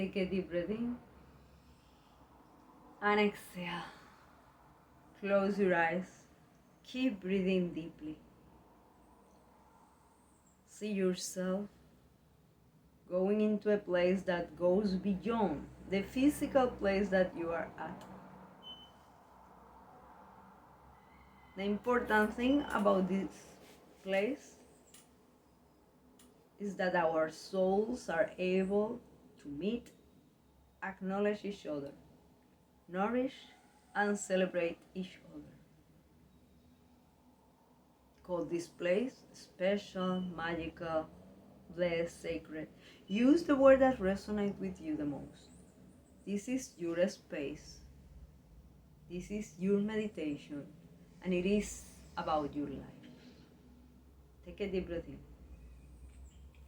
Take a deep breath in and exhale. Close your eyes. Keep breathing deeply. See yourself going into a place that goes beyond the physical place that you are at. The important thing about this place is that our souls are able to meet, acknowledge each other, nourish, and celebrate each other. Call this place special, magical, blessed, sacred. Use the word that resonates with you the most. This is your space. This is your meditation, and it is about your life. Take a deep breath in.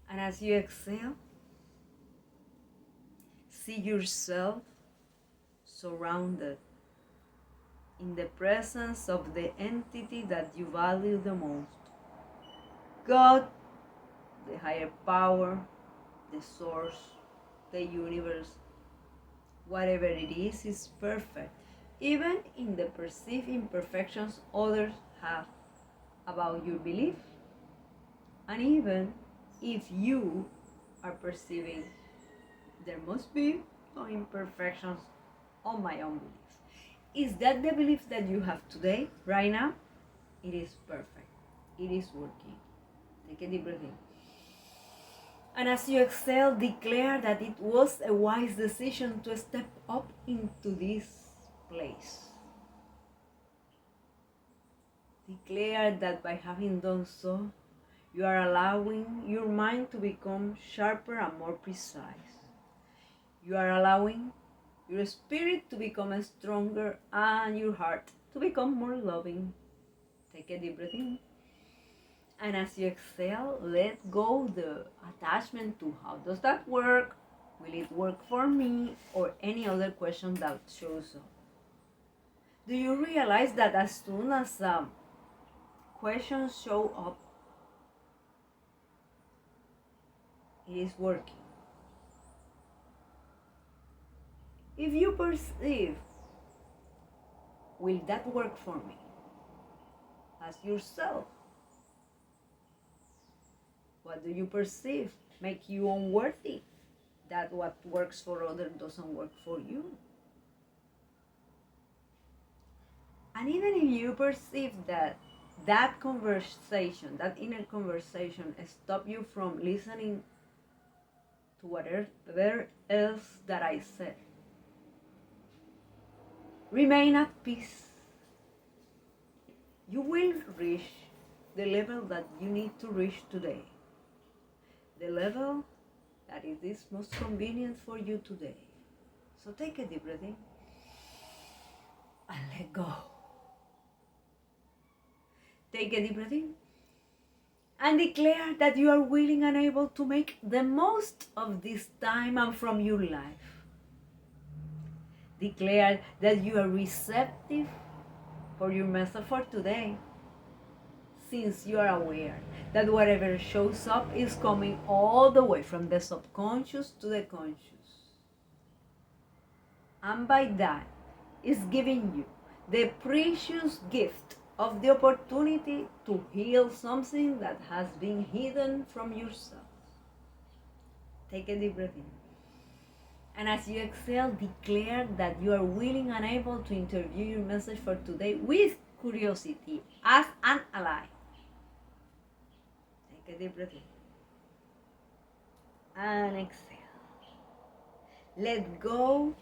And as you exhale, see yourself surrounded in the presence of the entity that you value the most. God, the higher power, the source, the universe, whatever it is perfect, even in the perceived imperfections others have about your belief, and even if you are perceiving there must be no imperfections on my own beliefs. Is that the belief that you have today, right now? It is perfect. It is working. Take a deep breath in. And as you exhale, declare that it was a wise decision to step up into this place. Declare that by having done so, you are allowing your mind to become sharper and more precise. You are allowing your spirit to become stronger and your heart to become more loving. Take a deep breath in. And as you exhale, let go the attachment to how does that work? Will it work for me? Or any other question that shows up. Do you realize that as soon as questions show up, it is working? If you perceive, will that work for me? Ask yourself. What do you perceive? Make you unworthy? That what works for others doesn't work for you. And even if you perceive that conversation, that inner conversation, stop you from listening to whatever else that I said, remain at peace. You will reach the level that you need to reach today. The level that it is most convenient for you today. So take a deep breath in and let go. Take a deep breath in and declare that you are willing and able to make the most of this time and from your life. Declare that you are receptive for your message for today, since you are aware that whatever shows up is coming all the way from the subconscious to the conscious. And by that, is giving you the precious gift of the opportunity to heal something that has been hidden from yourself. Take a deep breath in. And as you exhale, declare that you are willing and able to interview your message for today with curiosity as an ally. Take a deep breath in. And exhale. Let go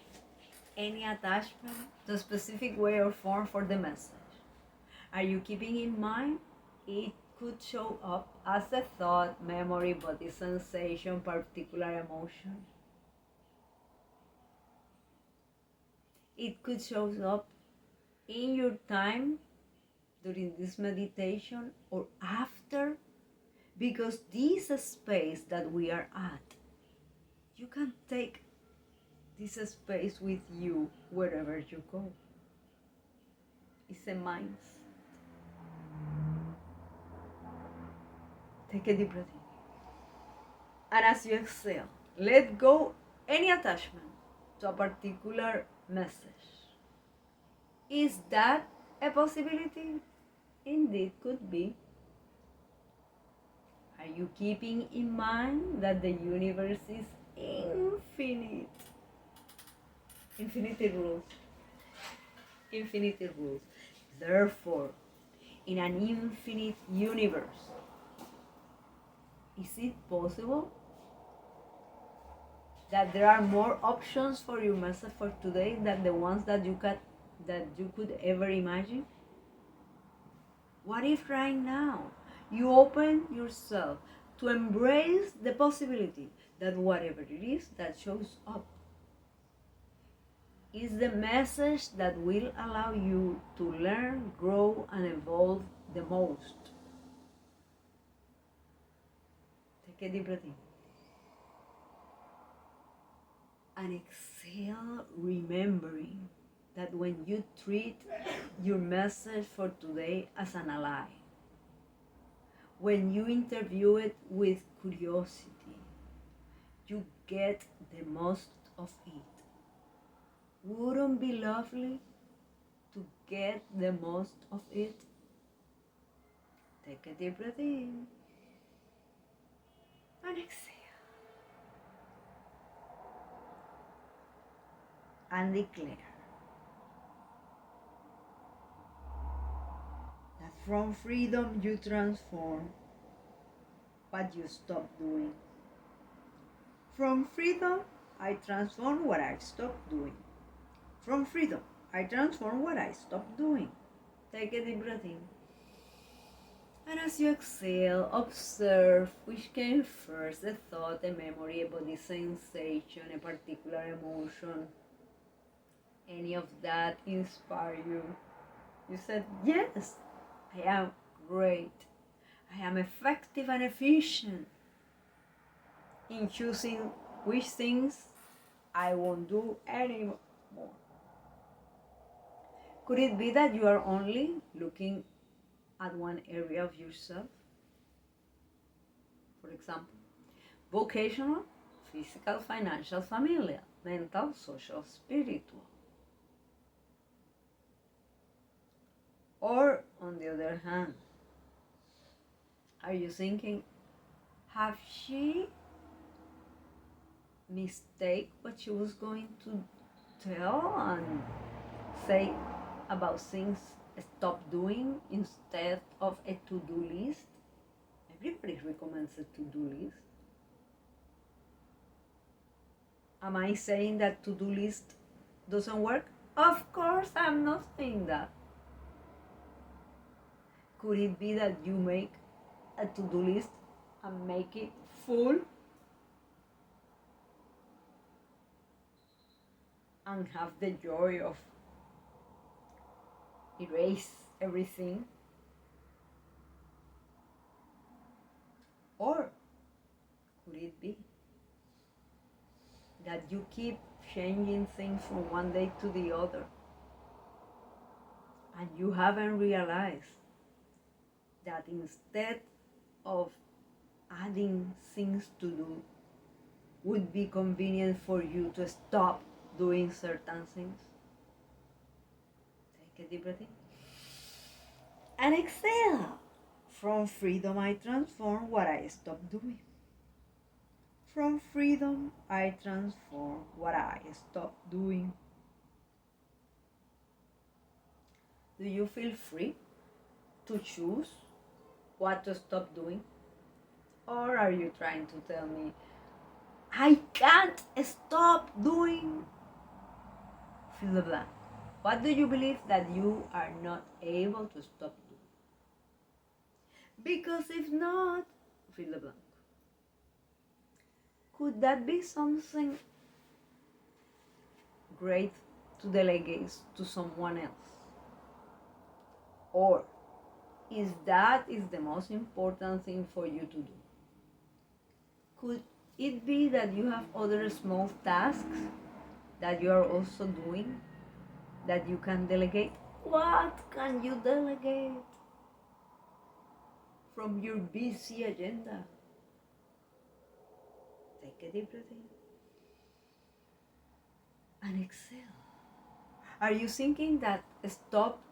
any attachment to a specific way or form for the message. Are you keeping in mind? It could show up as a thought, memory, body sensation, particular emotion. It could show up in your time during this meditation or after, because this space that we are at, you can take this space with you wherever you go. It's a mindset. Take a deep breath in. And as you exhale, let go any attachment to a particular message. Is that a possibility? Indeed, could be. Are you keeping in mind that the universe is infinite? Infinity rules. Infinity rules. Therefore, in an infinite universe, is it possible that there are more options for your message for today than the ones that you could ever imagine? What if right now you open yourself to embrace the possibility that whatever it is that shows up is the message that will allow you to learn, grow, and evolve the most? Take a deep breath in. And exhale, remembering that when you treat your message for today as an ally, when you interview it with curiosity, you get the most of it. Wouldn't be lovely to get the most of it? Take a deep breath in and exhale. And declare that from freedom you transform what you stop doing. From freedom, I transform what I stopped doing. From freedom, I transform what I stopped doing. Take a deep breath in. And as you exhale, observe which came first, a thought, a memory, a body sensation, a particular emotion. Any of that inspire you? You said, yes, I am great. I am effective and efficient in choosing which things I won't do anymore. Could it be that you are only looking at one area of yourself? For example, vocational, physical, financial, familial, mental, social, spiritual. Or, on the other hand, are you thinking, have she mistake what she was going to tell and say about things stop doing instead of a to-do list? Everybody recommends a to-do list. Am I saying that to-do list doesn't work? Of course I'm not saying that. Could it be that you make a to-do list and make it full and have the joy of erase everything? Or could it be that you keep changing things from one day to the other and you haven't realized that instead of adding things to do, would be convenient for you to stop doing certain things? Take a deep breath in and exhale. From freedom I transform what I stopped doing. From freedom I transform what I stopped doing. Do you feel free to choose what to stop doing? Or are you trying to tell me, I can't stop doing fill the blank? What do you believe that you are not able to stop doing? Because if not, fill the blank. Could that be something great to delegate to someone else? Or is that the most important thing for you to do? Could it be that you have other small tasks that you are also doing that you can delegate? What can you delegate from your busy agenda? Take a deep breath in and exhale. Are you thinking that stop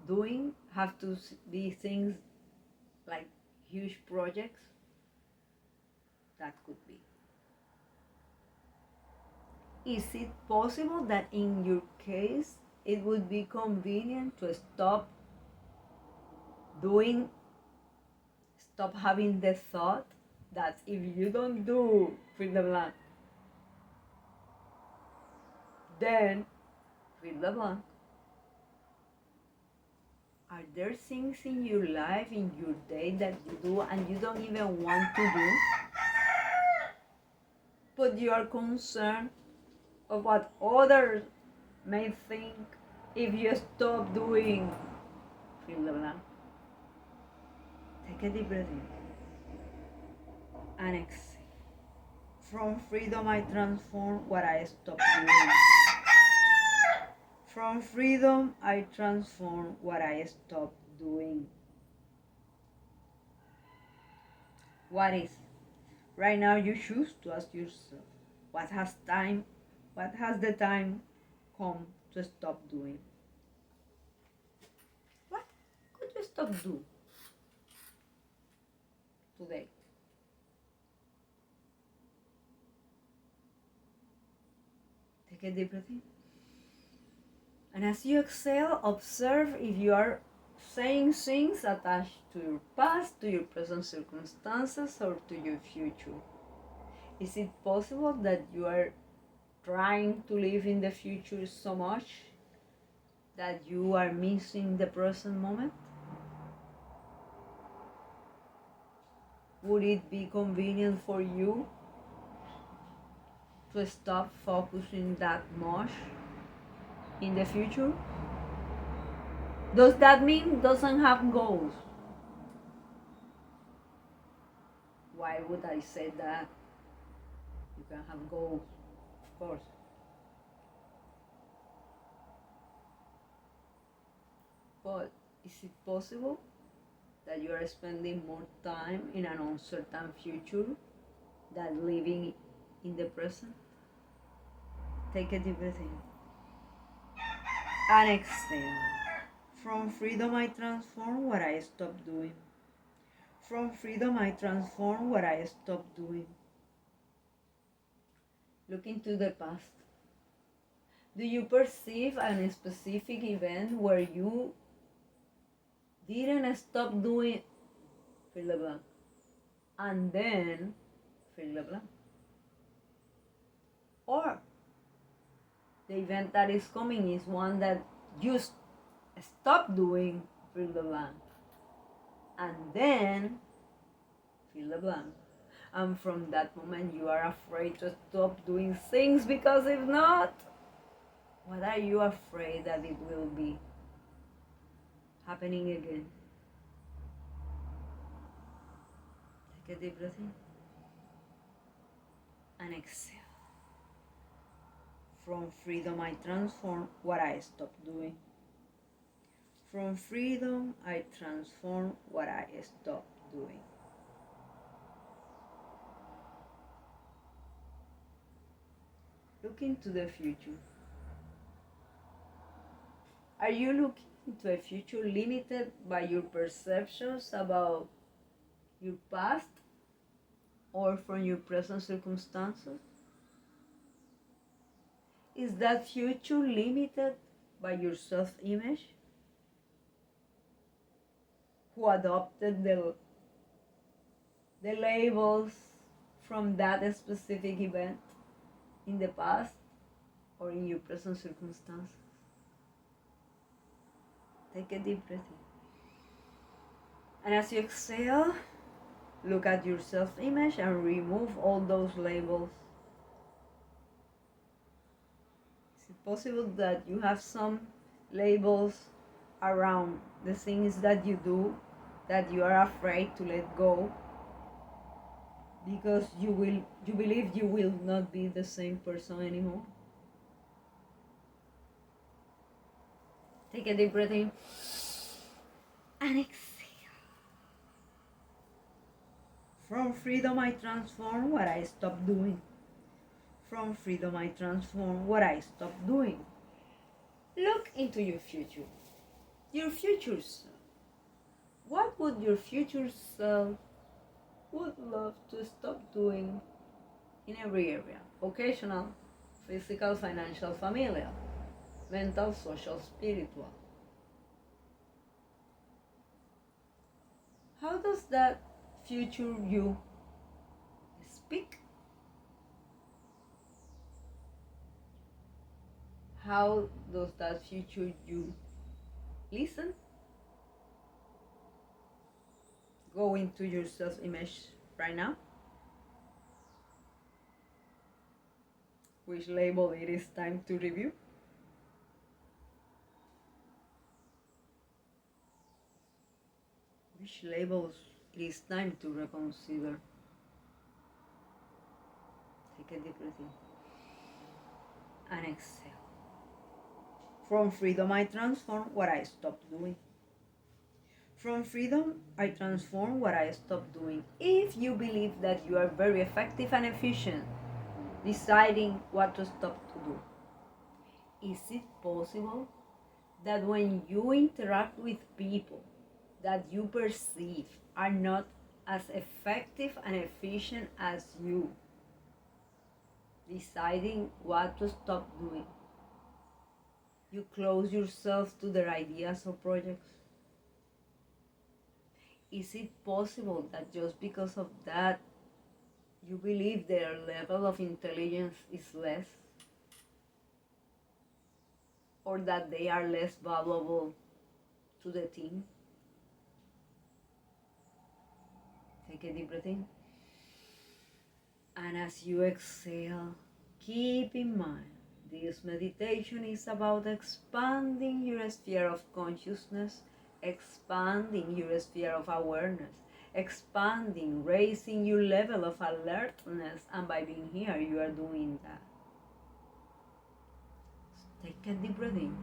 doing have to be things like huge projects? That could be. Is it possible that in your case it would be convenient to stop doing, stop having the thought that if you don't do fill the blank, then fill the blank? Are there things in your life, in your day that you do and you don't even want to do? But you are concerned of what others may think if you stop doing fill the blank. Take a deep breath in and exhale. From freedom I transform what I stop doing. From freedom I transform what I stop doing. What is? Right now you choose to ask yourself, what has the time come to stop doing? What could you stop doing today? Take a deep breath in. And as you exhale, observe if you are saying things attached to your past, to your present circumstances, or to your future. Is it possible that you are trying to live in the future so much that you are missing the present moment? Would it be convenient for you to stop focusing that much in the future? Does that mean doesn't have goals? Why would I say that? You can have goals, of course. But is it possible that you are spending more time in an uncertain future than living in the present? Take a deep breath in and exhale. From freedom I transform what I stop doing. From freedom I transform what I stop doing. Look into the past. Do you perceive a specific event where you didn't stop doing fill the blank and then fill the blank? Or the event that is coming is one that you stop doing fill the blank and then fill the blank. And from that moment you are afraid to stop doing things, because if not, what are you afraid that it will be happening again? Take a deep breath in and exhale. From freedom I transform what I stop doing. From freedom I transform what I stop doing. Look into the future. Are you looking into a future limited by your perceptions about your past or from your present circumstances? Is that future limited by your self-image, who adopted the labels from that specific event in the past or in your present circumstances? Take a deep breath in. And as you exhale, look at your self-image and remove all those labels. Is it possible that you have some labels around the things that you do that you are afraid to let go because you believe you will not be the same person anymore? Take a deep breath in and exhale. From freedom I transform what I stop doing. From freedom, I transform what I stop doing. Look into your future. Your future self. What would your future self would love to stop doing in every area? Vocational, physical, financial, familial, mental, social, spiritual. How does that future you speak? How does that future you listen? Go into your self image right now. Which label it is time to review? Which labels it is time to reconsider? Take a deep breath in and exhale. From freedom, I transform what I stopped doing. From freedom, I transform what I stopped doing. If you believe that you are very effective and efficient deciding what to stop to do, is it possible that when you interact with people that you perceive are not as effective and efficient as you, deciding what to stop doing, you close yourself to their ideas or projects? Is it possible that just because of that, you believe their level of intelligence is less? Or that they are less valuable to the team? Take a deep breath in. And as you exhale, keep in mind this meditation is about expanding your sphere of consciousness, expanding your sphere of awareness, expanding, raising your level of alertness, and by being here, you are doing that. Take a deep breath in.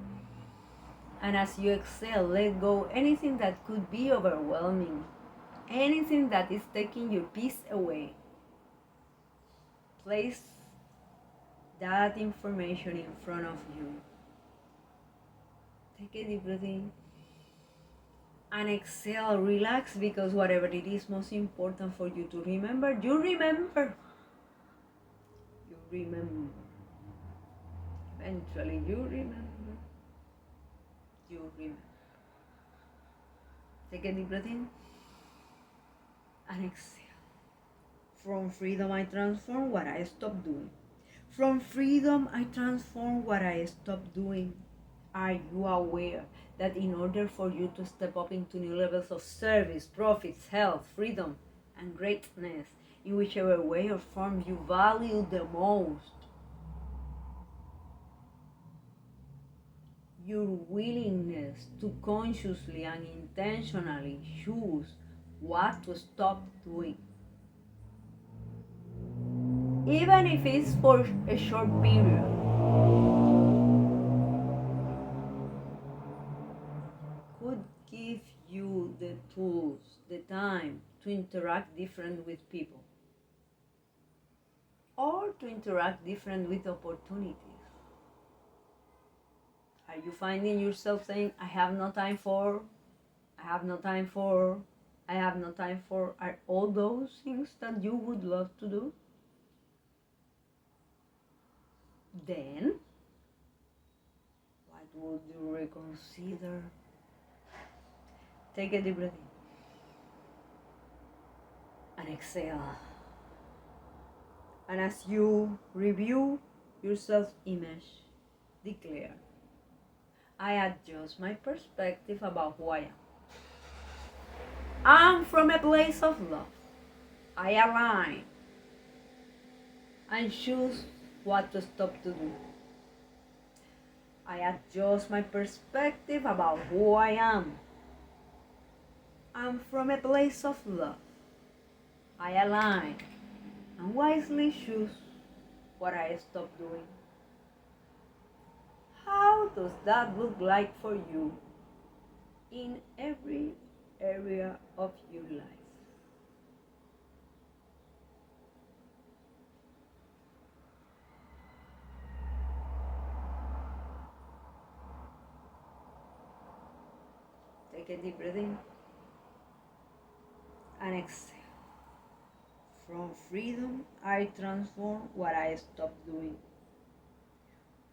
And as you exhale, let go anything that could be overwhelming, anything that is taking your peace away. Place that information in front of you. Take a deep breath in and exhale, relax, because whatever it is most important for you to remember, you remember. You remember. Eventually, you remember. You remember. Take a deep breath in and exhale. From freedom, I transform what I stopped doing. From freedom, I transform what I stopped doing. Are you aware that in order for you to step up into new levels of service, profits, health, freedom, and greatness, in whichever way or form you value the most, your willingness to consciously and intentionally choose what to stop doing, even if it's for a short period, could give you the tools, the time to interact different with people, or to interact different with opportunities. Are you finding yourself saying, I have no time for, I have no time for, I have no time for? Are all those things that you would love to do? Then, what would you reconsider? Take a deep breath in and exhale. And as you review your self-image, declare, I adjust my perspective about who I am. I'm from a place of love. I align and choose what to stop to do. I adjust my perspective about who I am. I'm from a place of love. I align and wisely choose what I stop doing. How does that look like for you in every area of your life? Take a deep breath in and exhale. From freedom, I transform what I stopped doing.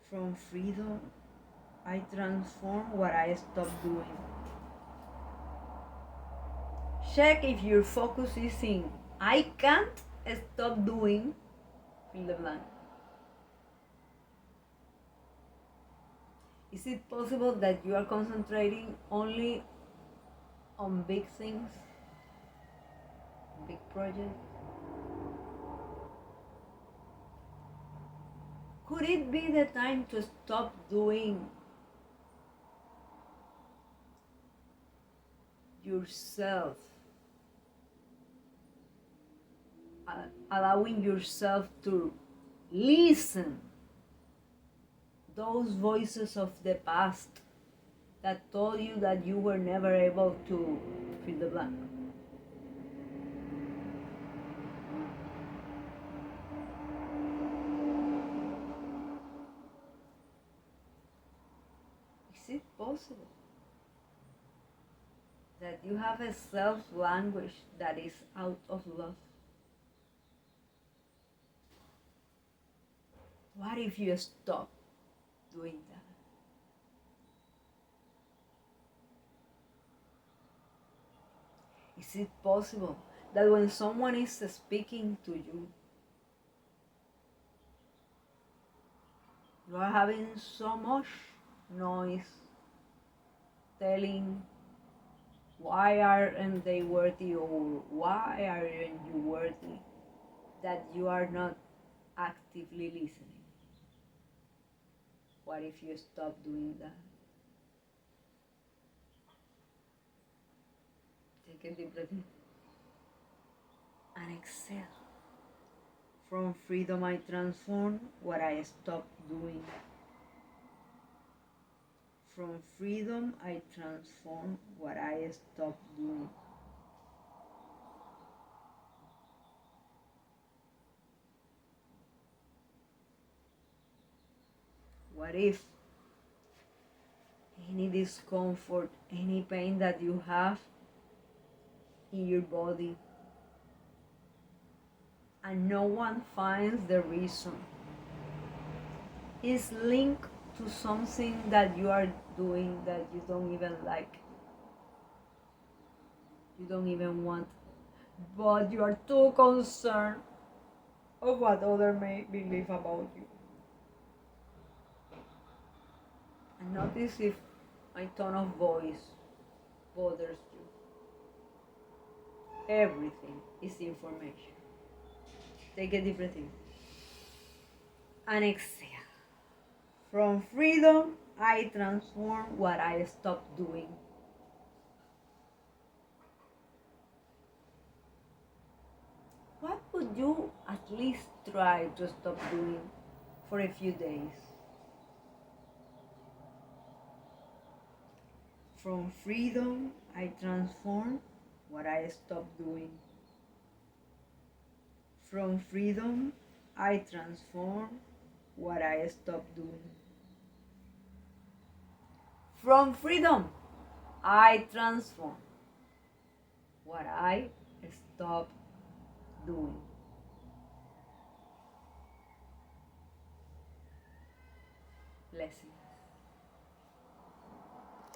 From freedom, I transform what I stopped doing. Check if your focus is in I can't stop doing, fill the blank. Is it possible that you are concentrating only on big things, big projects? Could it be the time to stop doing yourself, allowing yourself to listen those voices of the past that told you that you were never able to fill the blank? Is it possible that you have a self-language that is out of love? What if you stop doing that? Is it possible that when someone is speaking to you, you are having so much noise telling why aren't they worthy or why aren't you worthy, that you are not actively listening? What if you stop doing that? Take a deep breath in and exhale. From freedom, I transform what I stopped doing. From freedom, I transform what I stopped doing. What if any discomfort, any pain that you have in your body, and no one finds the reason, is linked to something that you are doing that you don't even like, you don't even want, but you are too concerned of what others may believe about you? And notice if my tone of voice bothers you. Everything is information. Take a deep breath in and exhale. From freedom, I transform what I stopped doing. What would you at least try to stop doing for a few days? From freedom, I transform what I stopped doing. From freedom, I transform what I stopped doing. From freedom, I transform what I stopped doing. Blessings.